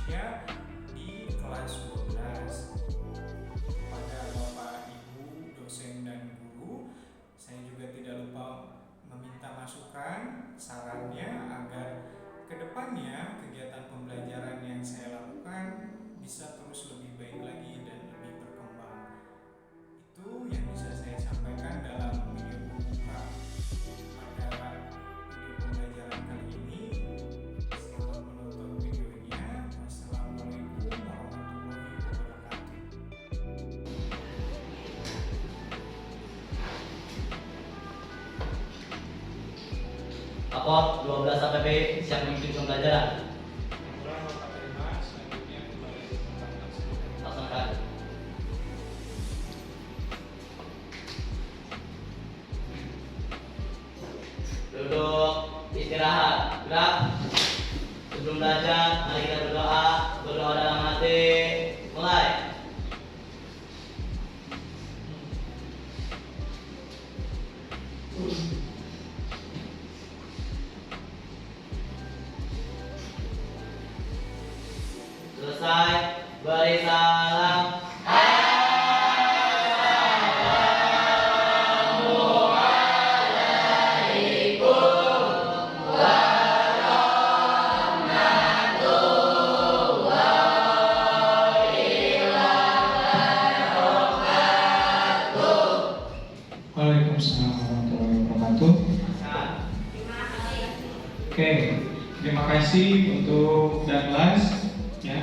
Indonesia di kelas 12. Pada Bapak Ibu dosen dan guru, saya juga tidak lupa meminta masukan, sarannya agar kedepannya kegiatan pembelajaran yang saya lakukan bisa terus lebih baik lagi dan lebih berkembang. Itu yang bisa saya sampaikan dalam video pembuka pada video pembelajaran kali ini. Selamat menonton videonya. Wassalamualaikum warahmatullahi wabarakatuh. Raport 12 APB siap mengikuti pembelajaran. Laksanakan. Duduk, istirahat, gerak. Sebelum belajar, mari kita berdoa dalam hati. Mulai. Selesai, beri salam. Waalaikumsalam warahmatullahi wabarakatuh. Oke, terima kasih untuk Danlas ya,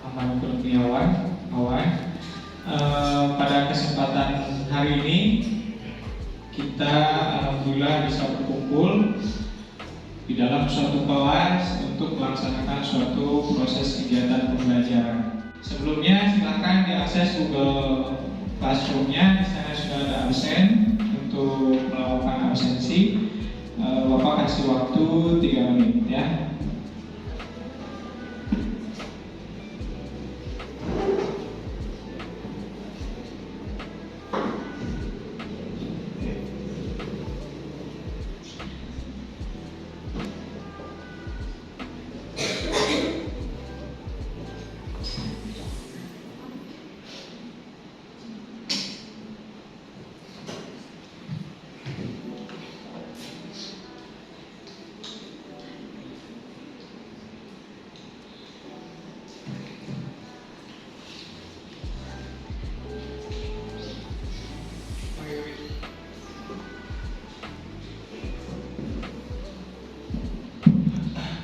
Ahmad Kurniawan kawan. Pada kesempatan hari ini kita alhamdulillah bisa berkumpul di dalam suatu kelas untuk melaksanakan suatu proses kegiatan pembelajaran. Sebelumnya silakan diakses Google Classroom-nya. Di sana sudah ada absen untuk melakukan absensi. Bapak kasih waktu 3 menit ya.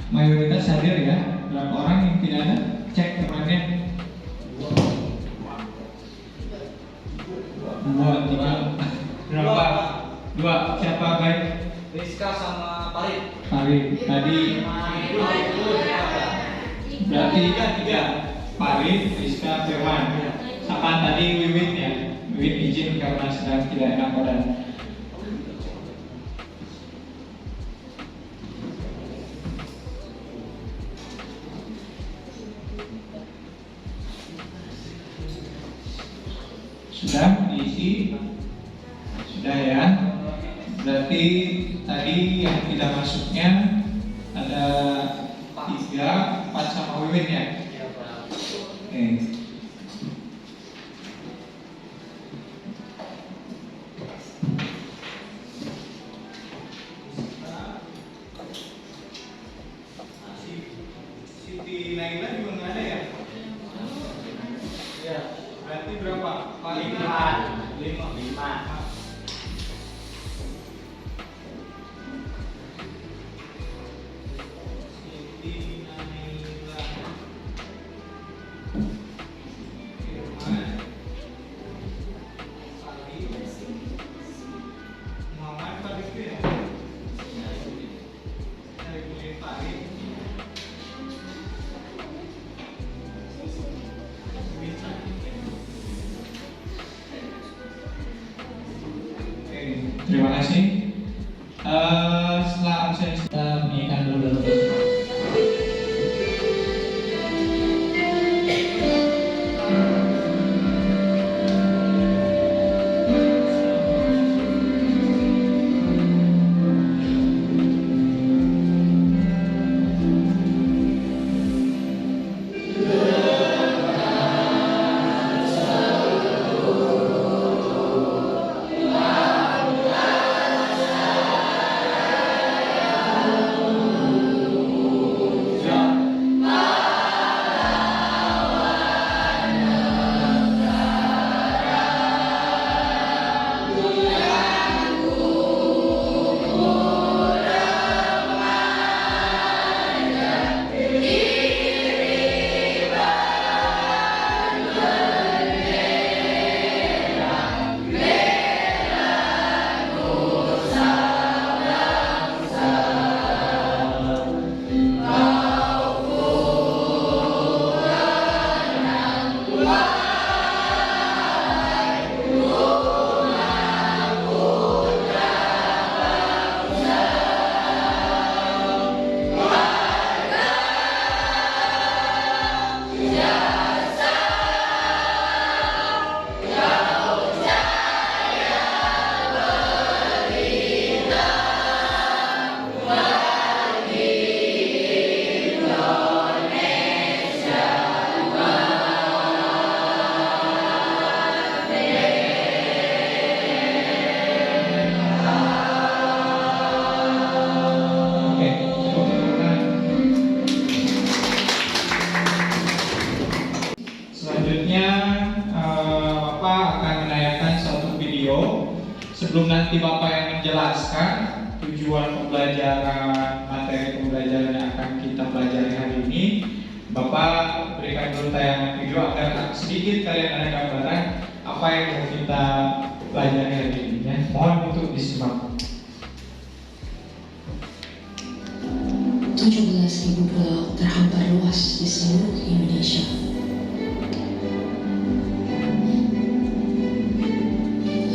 Mayoritas hadir ya. Berapa orang yang tidak ada? Cek temannya. 2, 3. Berapa? 2. Siapa baik? Rizka sama Farid. Farid. Tadi berarti 3. Farid, Rizka, Firman. Sama tadi Wiwin ya. Wiwin izin karena sedang tidak enak badan. Sudah diisi? Sudah ya. Berarti tadi yang tidak masuknya ada 3, 4 sama Wiwin ya. Oke. Siti Naila juga nggak ada ya? Ya. Berarti berapa? 5. Siti Naila, Firman, Farid, Muhammad Farid itu ya? Dari Farid. sebelum nanti Bapak yang menjelaskan tujuan pembelajaran, materi pembelajaran yang akan kita pelajari hari ini, Bapak berikan dulu tayangan video agar sedikit kalian ada gambaran apa yang mau kita pelajari hari ini ya. Mohon untuk disimak. 17.000 pulau terhampar luas di seluruh Indonesia.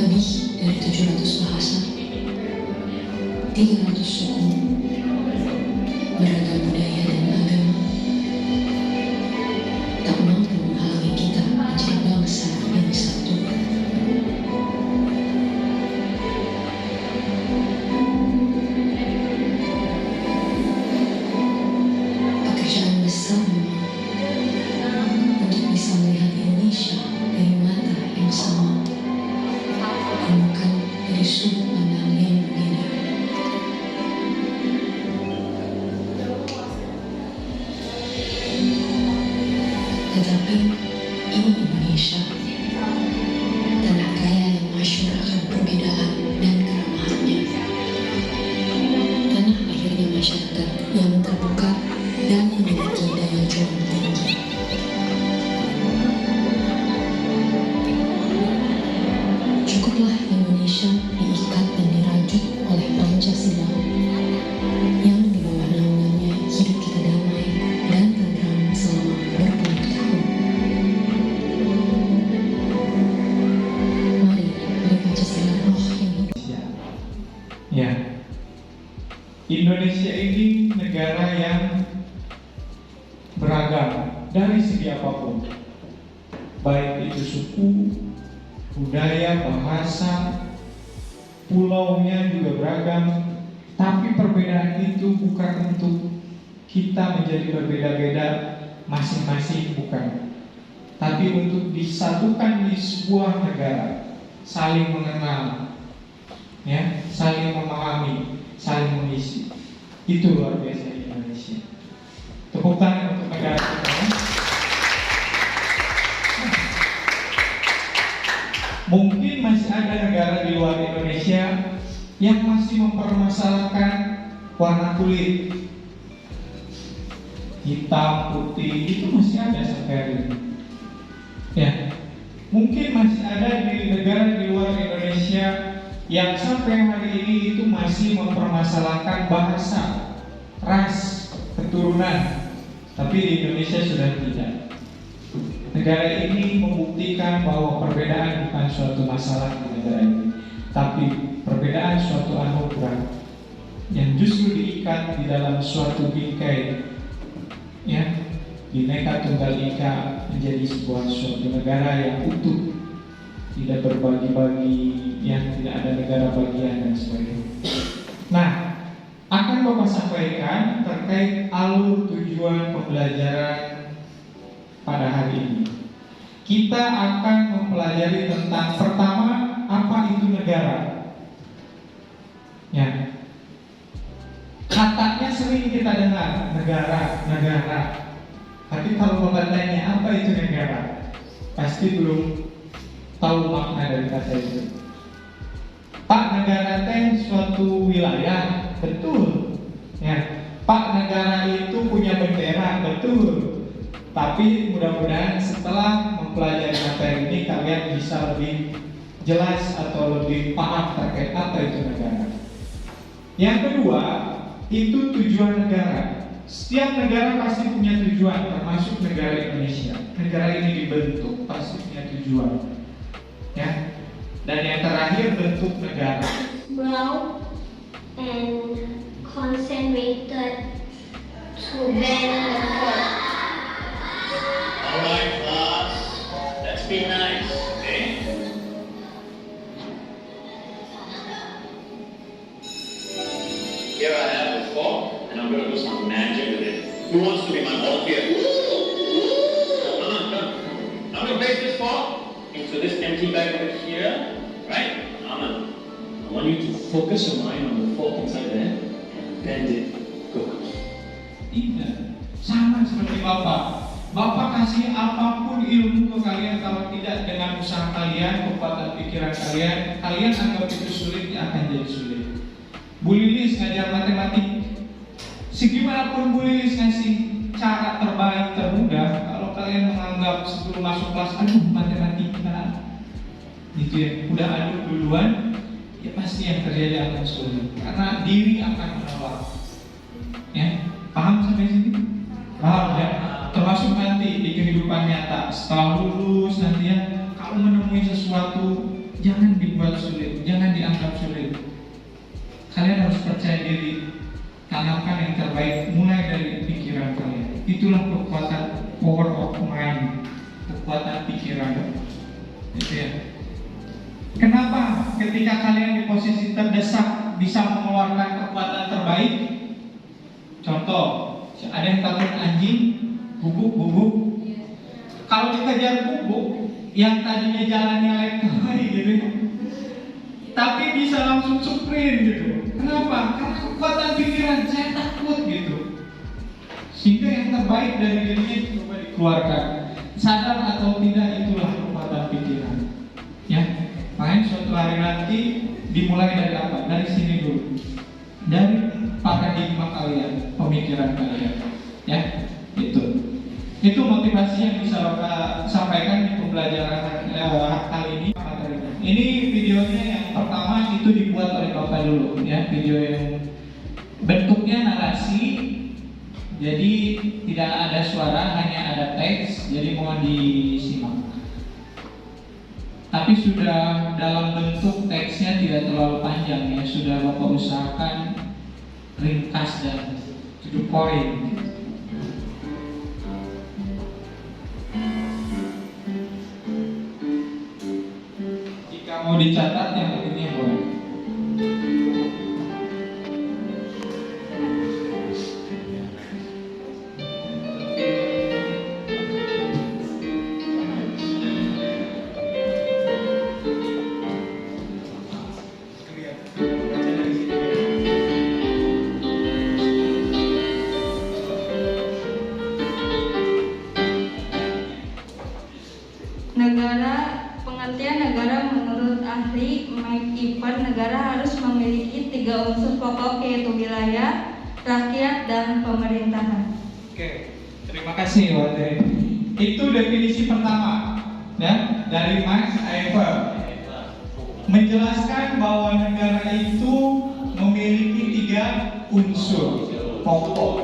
Lebih dari 700 bahasa, 300 suku, beragam budaya dan agama, tak mampu menghalangi kita menjadi bangsa yang disatukan. Pekerjaan besar memang untuk bisa melihat Indonesia dari mata yang sama, dan bukan dari sudut pandang yang berbeda. Tetapi ini Indonesia, tanah kaya yang masyhur akan perbedaan dan keramahannya. Tanah lahirnya masyarakat yang terbuka dan memiliki daya juang tinggi. Cukuplah Indonesia diikat dan dirajut oleh Pancasila yang di bawah naungannya hidup kita damai dan tentram selama berpuluh tahun. Mari beri Pancasila roh yang hidup. Ya, Indonesia ini negara yang beragam dari segi apapun, baik itu suku, budaya, bahasa, pulaunya juga beragam. Tapi perbedaan itu bukan untuk kita menjadi berbeda-beda masing-masing, bukan. Tapi untuk disatukan di sebuah negara, saling mengenal, ya, saling memahami, saling mengisi. Itu luar biasa di Indonesia. Tepuk tangan untuk negara kita. Mungkin masih ada negara di luar Indonesia yang masih mempermasalahkan warna kulit, hitam, putih, itu masih ada sampai hari ini. Ya, mungkin masih ada di negara di luar Indonesia yang sampai hari ini itu masih mempermasalahkan bahasa, ras, keturunan. Tapi di Indonesia sudah tidak. Negara ini membuktikan bahwa perbedaan bukan suatu masalah di negara ini, tapi perbedaan suatu anugerah yang justru diikat di dalam suatu bingkai, ya, Bhinneka Tunggal Ika, menjadi sebuah suatu negara yang utuh, tidak berbagi-bagi, yang tidak ada negara bagian dan sebagainya. Nah, akan Bapak sampaikan terkait alur tujuan pembelajaran pada hari ini. Kita akan mempelajari tentang pertama, apa itu negara. Ya, katanya sering kita dengar negara, negara. Tapi kalau Bapak tanya apa itu negara, pasti belum tahu makna dari kata itu. Pak, negara teh suatu wilayah, betul. Ya, Pak, negara itu punya bendera, betul. Tapi mudah-mudahan setelah mempelajari materi ini kalian bisa lebih jelas atau lebih paham terkait apa itu negara. Yang kedua, itu tujuan negara. Setiap negara pasti punya tujuan, termasuk negara Indonesia. Negara ini dibentuk pasti punya tujuan. Ya. Dan yang terakhir, bentuk negara. Brown and concentrated to bend the curve. Alright, class. Let's be nice, okay? Here I have the fork, and I'm going to do some magic with it. Who wants to be my volunteer? Come. I'm going to place this fork into this empty bag over here, right? I want you to focus your mind on the fork inside there and bend it. Go. Tidak, sama seperti Bapak. Bapak kasih apapun ilmu ke kalian, kalau tidak dengan usaha kalian, kekuatan pikiran kalian, kalian anggap itu sulit, ya akan jadi sulit. Bu Lilis ngajar matematik, segimanapun Bu Lilis ngasih cara terbaik, termudah, kalau kalian menganggap sebelum masuk kelas, aduh matematika, gitu ya, udah aduh duluan, ya pasti yang terjadi akan sulit, karena diri akan menolak. Ya, paham sampai sini? Paham ya? Termasuk nanti di kehidupan nyata, setelah lulus nanti ya, kalau menemui sesuatu jangan dibuat sulit, jangan dianggap sulit. Kalian harus percaya diri, tanamkan yang terbaik mulai dari pikiran kalian. Itulah kekuatan power of mind, kekuatan pikiran. Itu ya. Kenapa ketika kalian di posisi terdesak bisa mengeluarkan kekuatan terbaik? Contoh, ada yang takut anjing, bubuk. Kalau dikejar bubuk, yang tadinya jalannya lebar gitu, tapi bisa langsung sprint gitu. Kenapa? Karena kekuatan pikiran, saya takut gitu. Sehingga yang terbaik dari dirinya coba dikeluarkan. Sadar atau tidak, itulah kekuatan pikiran. Ya, makanya suatu hari nanti dimulai dari apa? Dari sini dulu. Dari paradigma kalian, pemikiran kalian. Ya, itu motivasi yang bisa Bapak sampaikan di pembelajaran kali ini. Ini videonya yang pertama itu dibuat oleh Bapak dulu, ya, video yang bentuknya narasi, jadi tidak ada suara, hanya ada teks, jadi mohon disimak. Tapi sudah dalam bentuk teksnya tidak terlalu panjang ya, sudah Bapak usahakan ringkas dan to the point. Mau dicatat yang ini boleh. Pengertian negara menurut ahli Mike Iper, negara harus memiliki 3 unsur pokok, yaitu wilayah, rakyat, dan pemerintahan. Oke, terima kasih Wate. Itu definisi pertama ya dari Mike Iper, menjelaskan bahwa negara itu memiliki 3 unsur pokok,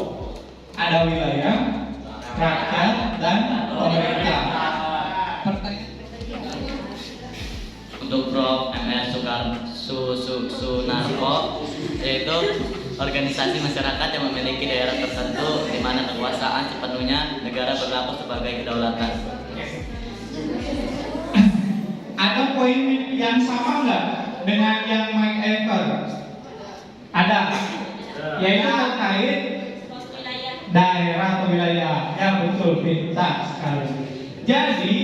ada wilayah, rakyat, dan pemerintah. Untuk Prof. MS Sunarko, yaitu organisasi masyarakat yang memiliki daerah tertentu di mana kekuasaan sepenuhnya negara berlaku sebagai kedaulatan. Ada poin yang sama nggak dengan yang Mike Iper? Ada, yaitu terkait daerah atau wilayah. Ya betul, pintar sekali. Jadi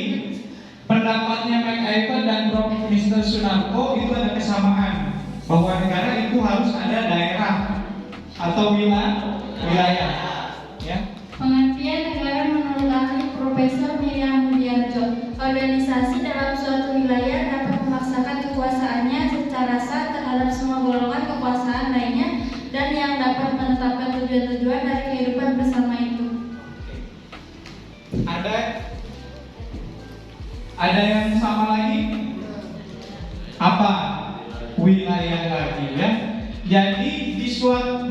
pendapatnya Mike Iper dan Prof. Mr. Sunarko itu ada kesamaan, bahwa negara itu harus ada daerah atau wilayah. Ya. Pengertian negara menurut ahli Profesor Miriam Budiarjo, organisasi dalam suatu wilayah dapat memaksakan kekuasaannya secara sah terhadap semua golongan kekuasaan lainnya dan yang dapat menetapkan tujuan-tujuan dari kehidupan bersama itu. Ada yang sama lagi? Apa? Wilayah lagi ya. Jadi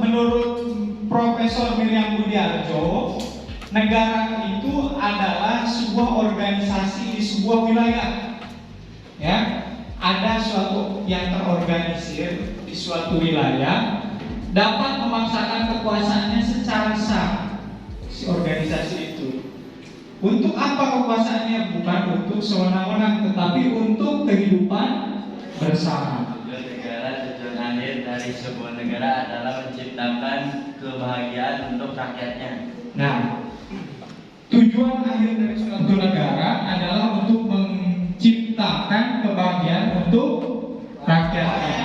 menurut Profesor Miriam Budiarjo, negara itu adalah sebuah organisasi di sebuah wilayah. Ya, ada suatu yang terorganisir di suatu wilayah dapat memaksakan kekuasaannya secara sah si organisasi itu. Untuk apa kekuasaannya? Bukan untuk sewenang-wenang, tetapi untuk kehidupan bersama. Tujuan negara, tujuan akhir dari sebuah negara adalah menciptakan kebahagiaan untuk rakyatnya. Nah, tujuan akhir dari suatu negara adalah untuk menciptakan kebahagiaan untuk rakyatnya.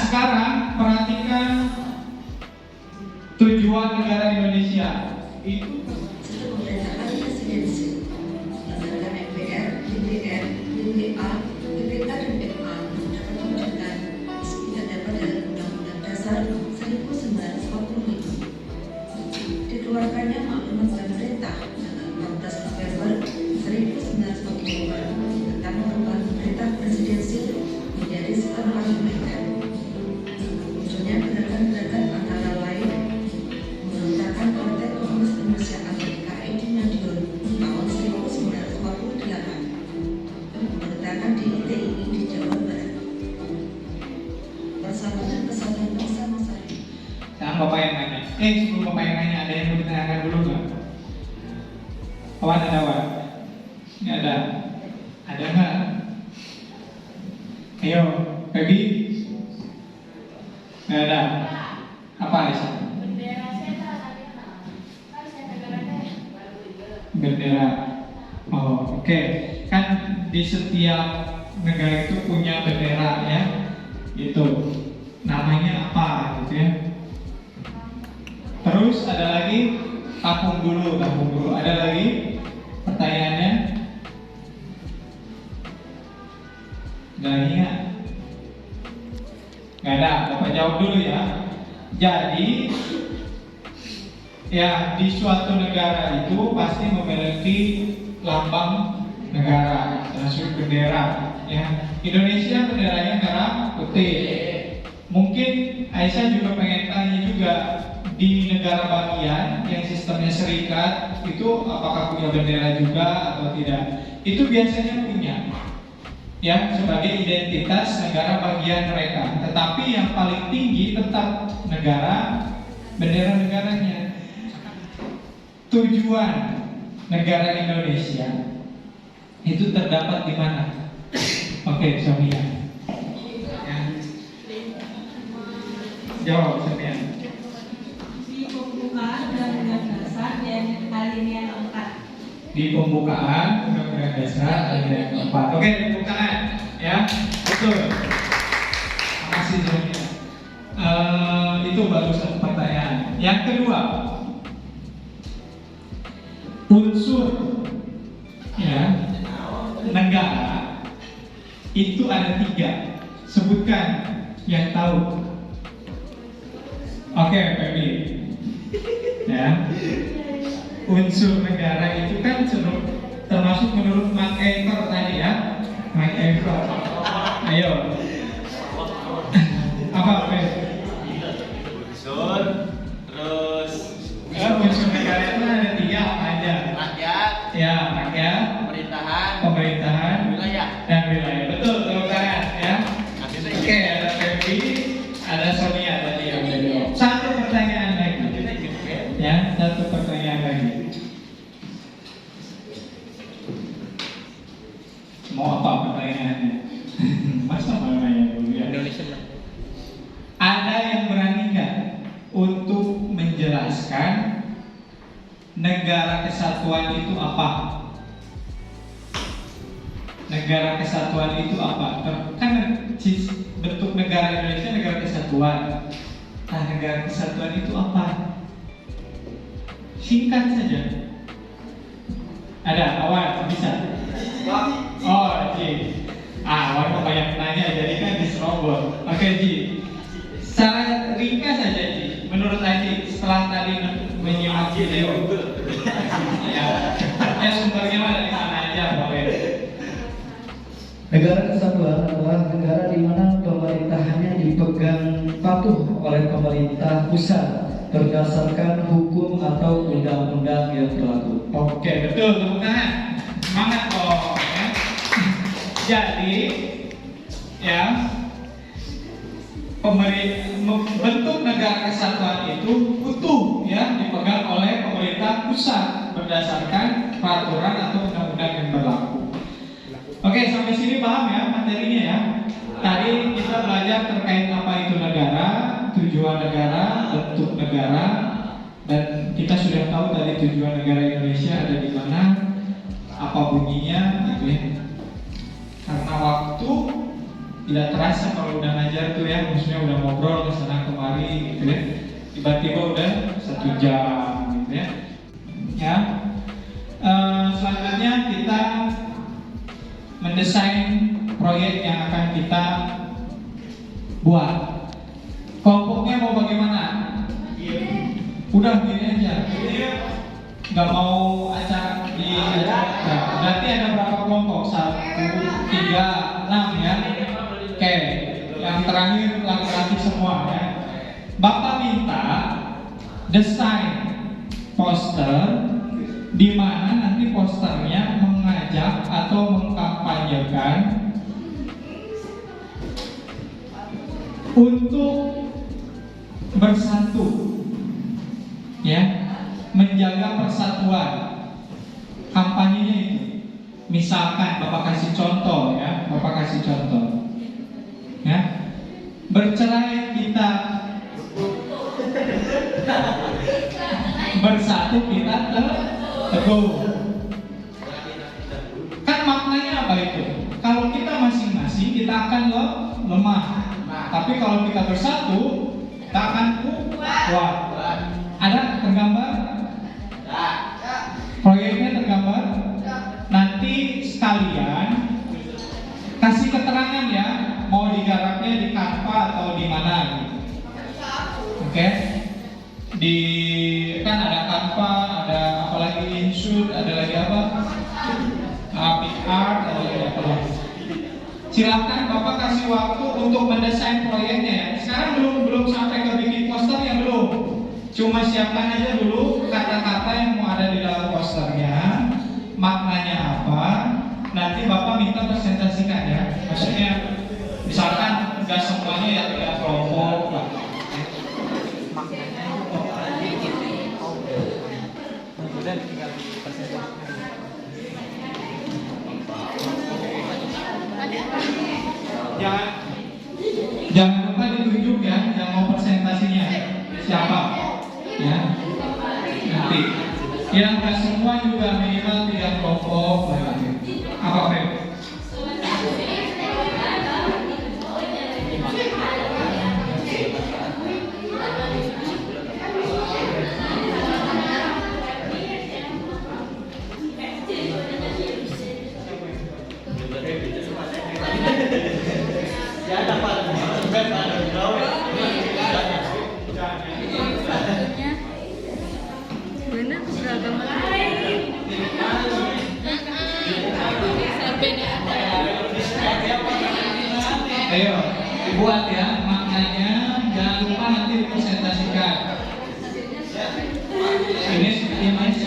Sekarang perhatikan tujuan negara Indonesia itu presidensil berdasarkan MPR, DPR, DPA, DPK dan MA dapat diwujudkan meski terdapat dalam Undang-Undang Dasar 1945. Dikeluarkannya maklumat pemerintah tanggal 14 November 1945 tentang perubahan pemerintah presidensil menjadi sistem parlementer. Munculnya gerakan-gerakan antara lain membentangkan Partai Komunis Indonesia atau PKI di Madiun tahun 1948, membentangkan DITI di Jawa Barat, Persatuan Kesatuan Bangsa Masari. Sekarang Bapak yang nanya. Sebelum Bapak yang nanya, ada yang mau ditanyakan dulu nggak? Kawan ada Wan? Nggak ada. Ada nggak? Ayo, Baby. Nggak ada. Apa Aisyah? Bendera. Oh, oke. Kan di setiap negara itu punya bendera ya. Itu namanya apa gitu ya. Terus ada lagi tampung dulu. Ada lagi pertanyaannya? Ada lagi nggak? Nggak ada. Bapak jawab dulu ya. Jadi ya di suatu negara itu pasti memiliki lambang negara, termasuk bendera. Ya, Indonesia benderanya merah putih. Mungkin Aisyah juga pengen tanya juga, di negara bagian yang sistemnya serikat itu apakah punya bendera juga atau tidak? Itu biasanya punya, ya, sebagai identitas negara bagian mereka. Tetapi yang paling tinggi tetap bendera negaranya. Tujuan negara Indonesia itu terdapat di mana? Oke, Sonia. Ya. Jawab, Sonia. Di pembukaan Undang-Undang Dasar yang alinea 4. Di pembukaan Undang-Undang Dasar alinea 4. Oke, pembukaan, ya, betul. Makasih Sonia. Itu baru satu pertanyaan. Yang kedua, unsur ya negara itu ada 3. Sebutkan yang tahu. Oke, Feby. Ya. Unsur negara itu kan termasuk menurut MacArthur tadi ya. MacArthur. Ayo. Apa, Feby? Unsur, terus unsur negara itu ada 3 apa aja? rakyat, Ya, rakyat, pemerintahan, wilayah. dan wilayah. Betul, tepuk tangan ya. Oke, ada Feby, ada Sonia tadi yang udah jawab. Satu pertanyaan lagi. Ya, satu pertanyaan lagi. Mau apa pertanyaannya? Masa mau nanya dulu ya? Indonesia. Ada yang berani nggak untuk menjelaskan negara kesatuan itu apa? Negara kesatuan itu apa? Kan bentuk negara Indonesia negara kesatuan. Nah, negara kesatuan itu apa? Singkat saja. Ada Awan bisa? Oh, Ji. Awan mau banyak nanya, jadi kan diserobot. Oke, Ji. Secara ringkas saja, Ji. Menurut Aji, setelah tadi menyimak video, ya sumbernya mah dari mana aja, boleh. Negara kesatuan adalah negara di mana pemerintahannya dipegang patuh oleh pemerintah pusat berdasarkan hukum atau undang-undang yang berlaku. Oke, betul, tepuk tangan. Semangat kok. Ya. Jadi, ya, bentuk negara kesatuan itu utuh, ya, dipegang oleh pemerintah pusat berdasarkan peraturan atau undang-undang yang berlaku. Oke, sampai sini paham ya materinya ya. Tadi kita belajar terkait apa itu negara, tujuan negara, bentuk negara, dan kita sudah tahu tadi tujuan negara Indonesia ada di mana, apa bunyinya, gitu ya. Karena waktu tidak terasa kalau udah ngajar tuh ya, maksudnya udah ngobrol kesana kemari, gitu ya. Tiba-tiba udah 1 jam, gitu ya. Ya. selanjutnya kita mendesain proyek yang akan kita buat. Kelompoknya mau bagaimana? Udah gini aja. Nggak mau acara di acara. Berarti ada berapa kelompok? 1, 3, 6 ya. Oke. Yang terakhir laki-laki semua ya. Bapak minta desain poster di mana nanti posternya mengajak atau mengkampanyekan untuk bersatu, ya, menjaga persatuan. Kampanyenya itu, misalkan Bapak kasih contoh, ya, Bapak kasih contoh, ya, bercerai kita, bersatu kita teguh. Kan maknanya apa itu? Kalau kita masing-masing kita akan lemah. Tapi kalau kita bersatu, kita akan kuat. Ada tergambar? Proyeknya tergambar? Nanti sekalian kasih keterangan ya, mau digarapnya di Canva atau di mana gitu. Oke? Di kan ada Canva, ada apa lagi, InShoot, ada lagi apa? PR, ada lagi apa lagi? Silakan Bapak kasih waktu untuk mendesain proyeknya ya. Sekarang belum sampai ke bikin posternya belum. Cuma siapkan aja dulu kata-kata yang mau ada di dalam posternya, maknanya apa. Nanti Bapak minta presentasikan ya. Maksudnya misalkan nggak semuanya ya, 3 kelompok lah. Jangan lupa ditunjuk ya yang mau presentasinya siapa ya, nanti yang nggak semua juga minimal 3 kelompok apa Feb? Ayo, buat ya maknanya, jangan lupa nanti dipresentasikan. Ini seperti mas.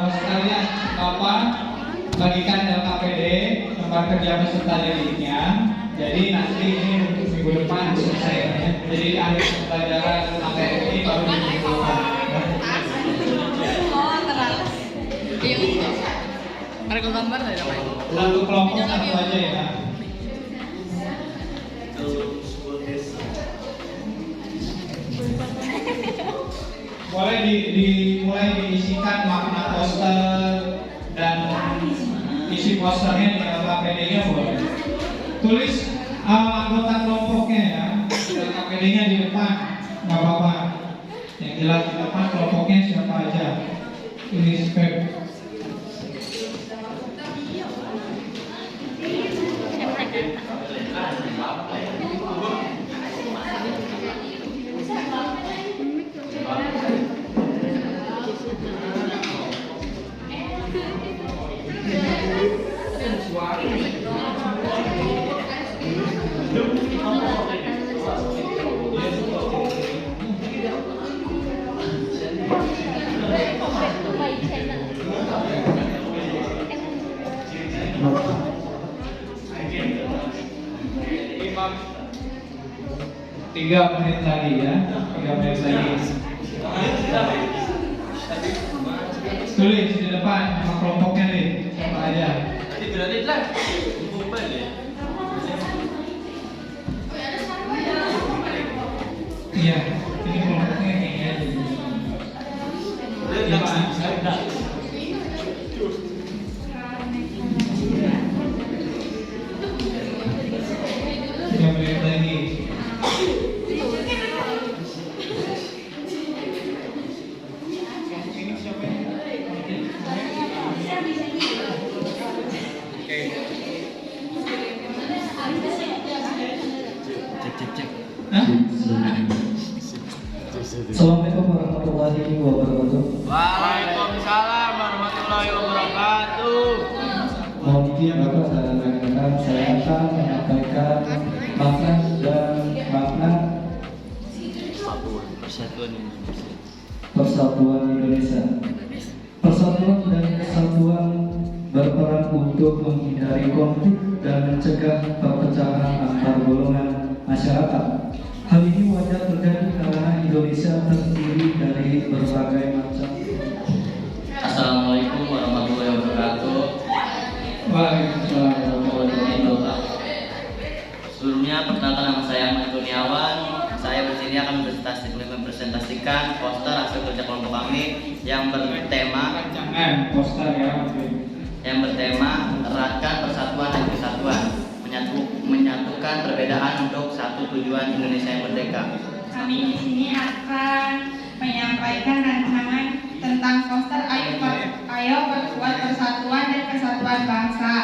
Sekalian Bapak bagikan LKPD, lembar kerja peserta didiknya. Jadi nanti ini untuk minggu depan selesai ya. Jadi akhir pembelajaran materi ini baru dibutuhkan. Oh terlalu. Iya. Ada gambar nggak apa? Satu kelompok satu aja ya. Boleh dimulai diisikan makna poster dan isi posternya di LKPD-nya boleh. Tulis anggota kelompoknya ya, LKPD-nya di depan, nggak apa-apa. Yang jelas di depan kelompoknya siapa aja. Tulis Feb. 3 menit lagi ya, 3 menit lagi. Tulis di depan sama kelompoknya nih, sama aja. Tadi berarti lah. Bukan ya. Iya, ini kelompoknya kayaknya. Tiga menit lagi. Cek. Assalamualaikum warahmatullahi wabarakatuh. Waalaikumsalam warahmatullahi wabarakatuh. Mohon izin Bapak dan rekan-rekan, saya akan menyampaikan makna Persatuan Indonesia. Persatuan Indonesia. Persatuan dan kesatuan berperan untuk menghindari konflik dan mencegah perpecahan antar golongan masyarakat. Hal ini wajar terjadi karena Indonesia terdiri dari berbagai macam. Assalamualaikum warahmatullahi wabarakatuh. Waalaikumsalam warahmatullahi wabarakatuh. Sebelumnya perkenalkan nama saya Ahmad Kurniawan. Saya bersini akan mempresentasikan poster hasil kerja kelompok kami yang bertema eratkan persatuan dan kesatuan, menyatukan perbedaan untuk satu tujuan Indonesia yang merdeka. Kami di sini akan menyampaikan rancangan tentang poster Ayo Perkuat Persatuan dan Kesatuan Bangsa.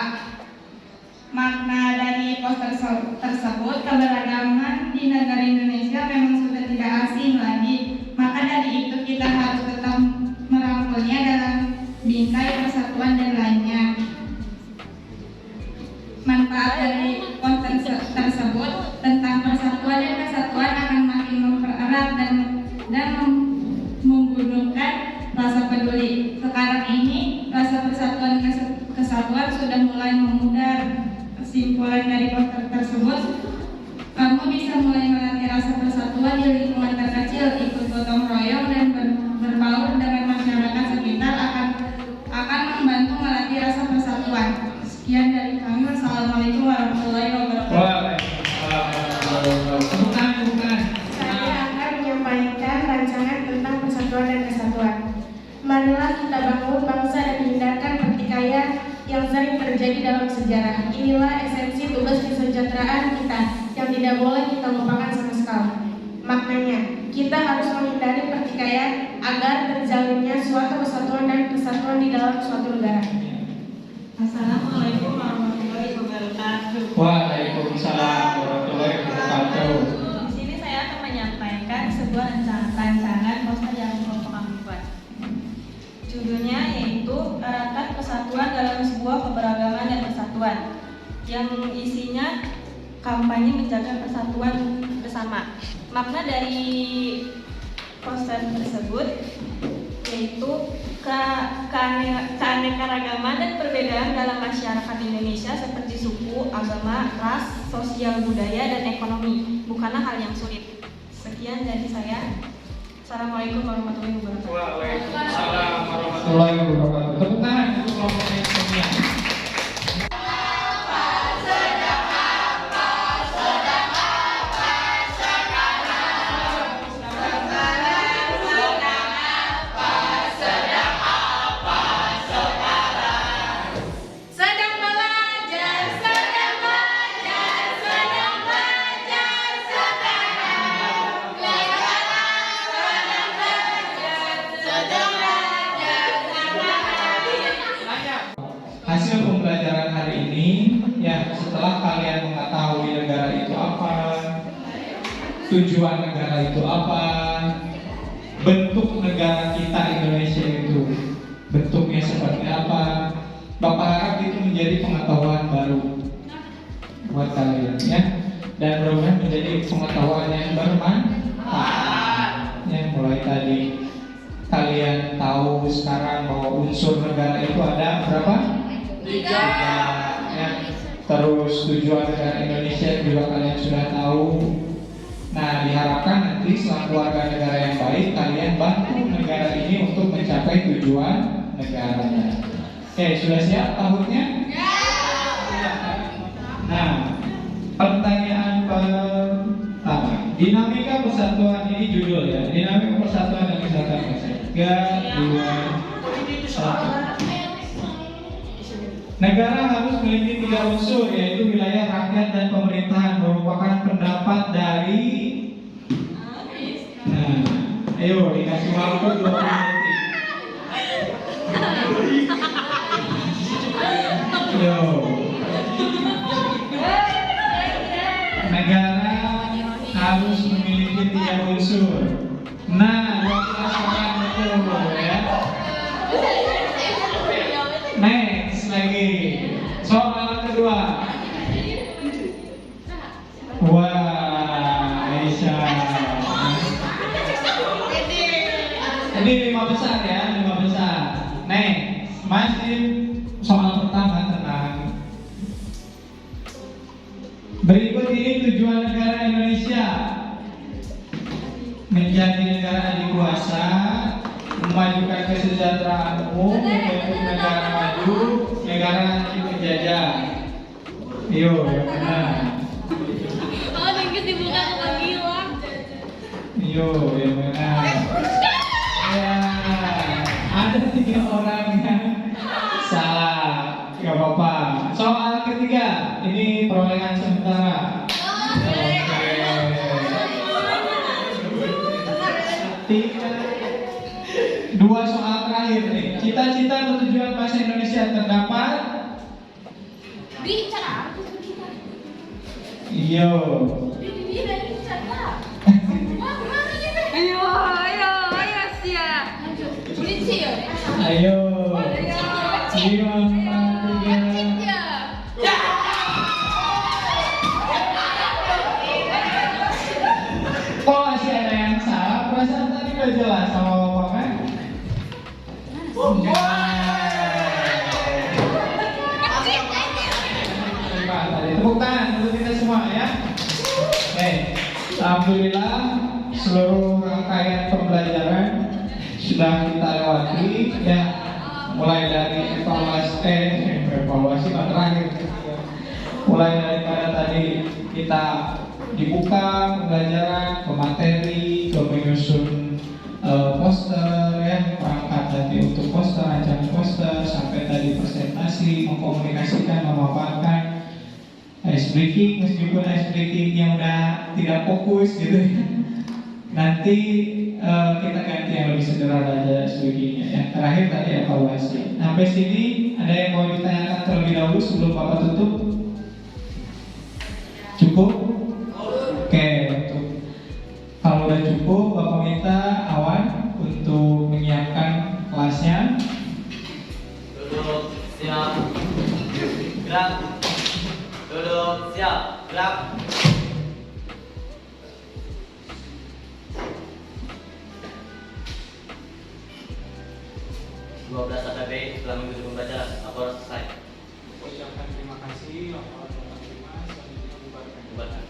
Makna dari poster tersebut, keberagaman di negara Indonesia memang sudah tidak asing lagi. Maka dari itu kita harus tetap merangkulnya dalam bingkai persatuan dan lainnya. Manfaat dari poster tersebut tentang persatuan dan kesatuan akan makin mempererat dan menggunungkan rasa peduli. Sekarang ini rasa persatuan dan kesatuan sudah mulai memudar. Kesimpulan dari poster tersebut, kamu bisa mulai melatih rasa persatuan di lingkungan terkecil, ikut gotong royong dan berbaur dengan masyarakat sekitar akan membantu melatih rasa persatuan. Sekian dari kami. Wassalamualaikum warahmatullahi wabarakatuh. Saya akan menyampaikan rancangan tentang persatuan dan kesatuan. Marilah kita bangun bangsa dan hindarkan pertikaian yang sering terjadi dalam sejarah. Inilah esensi tugas kesejahteraan kita yang tidak boleh kita lupakan sama sekali. Maknanya, kita harus menghindari pertikaian agar terjalinnya suatu persatuan dan kesatuan di dalam suatu negara. Assalamualaikum warahmatullahi wabarakatuh. Waalaikumsalam warahmatullahi wabarakatuh. Di sini saya akan menyampaikan sebuah rancangan poster yang kelompok kami buat. Judulnya yaitu Eratkan Persatuan dalam Sebuah Keberagaman dan Persatuan, yang isinya kampanye menjaga persatuan bersama. Makna dari poster tersebut yaitu keanekaragaman dan perbedaan dalam masyarakat Indonesia seperti suku, agama, ras, sosial, budaya, dan ekonomi bukanlah hal yang sulit. Sekian dari saya. Assalamualaikum warahmatullahi wabarakatuh. Waalaikumsalam warahmatullahi wabarakatuh. Tepuk tangan untuk kelompok yang semuanya. Hasil pembelajaran hari ini, ya setelah kalian mengetahui negara itu apa, tujuan negara itu apa, bentuk negara kita Indonesia itu bentuknya seperti apa, Bapak harap itu menjadi pengetahuan baru buat kalian ya, dan mudah-mudahan menjadi pengetahuan yang bermanfaat. Yang mulai tadi kalian tahu sekarang bahwa unsur negara itu ada berapa? 3 ya. terus tujuan negara Indonesia juga kalian sudah tahu. Nah, diharapkan nanti selaku warga negara yang baik, kalian bantu negara ini untuk mencapai tujuan negaranya. Oke, sudah siap tahunnya? Nah, pertanyaan pertama, dinamika persatuan ini judul ya, dinamika persatuan dan kesatuan bangsa. 3, 2, 1. Negara harus memiliki 3 unsur, yaitu wilayah, rakyat, dan pemerintahan, merupakan pendapat dari. Nah, ayo dikasih waktu 20 menit. Yo. Negara harus memiliki 3 unsur. Nah, 12 orang betul ya. Next lagi. Soal kedua. Wah, Aisyah. Ini 5 besar ya, 5 besar. Next, masih soal pertama, tenang. Berikut ini tujuan negara Indonesia: menjadi negara adikuasa, memajukan kesejahteraan umum, membentuk negara maju, negara anti penjajah. Ayo, yang mana? Oh, tinggi dibuka ke bilang. Ayo, yang mana? Ya, ada 3 orang yang salah, gak apa-apa. Soal ketiga, ini perolehan sementara. Oke. 2 soal terakhir nih. Cita-cita atau tujuan bahasa Indonesia terdapat? Bicara. Iyo. Ayo, siap. Polisi ya. Ayo. 5, 4, 3. Oh, masih ada yang salah. Perasaan tadi udah jelas sama Bapak kan? Tepuk tangan untuk kita semua ya. Oke, alhamdulillah seluruh rangkaian pembelajaran sudah kita lewati ya, mulai dari evaluasi terakhir, mulai daripada tadi kita dibuka pembelajaran ke materi, ke menyusun poster ya, perangkat tadi untuk poster, rancangan poster, sampai tadi presentasi, mengkomunikasikan, memaparkan, ice breaking, meskipun ice breakingnya udah tidak fokus gitu ya. Nanti kita ganti yang lebih sederhana aja ice breakingnya ya. Terakhir tadi evaluasi. Sampai sini ada yang mau ditanyakan terlebih dahulu sebelum Bapak tutup? Cukup? Oke, kalau udah cukup, Bapak minta Awan untuk menyiapkan kelasnya. Duduk, siap, gerak. Duduk, siap, gerak. APB setelah mengikuti pembelajaran, aku harus selesai. Ucapkan terima kasih, laporan penerima, selanjutnya bubarkan.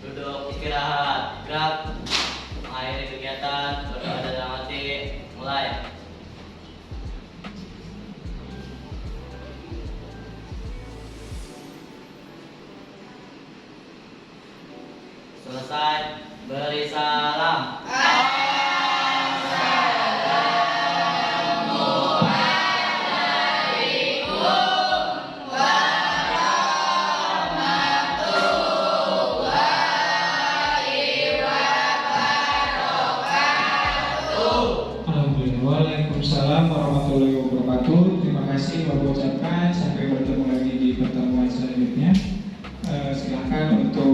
Duduk, istirahat, gerak, mengakhiri kegiatan, berdoa dalam hati, mulai. Selesai, beri salam. Waalaikumsalam warahmatullahi wabarakatuh. Terima kasih Bapak ucapkan. Sampai bertemu lagi di pertemuan selanjutnya. Silakan untuk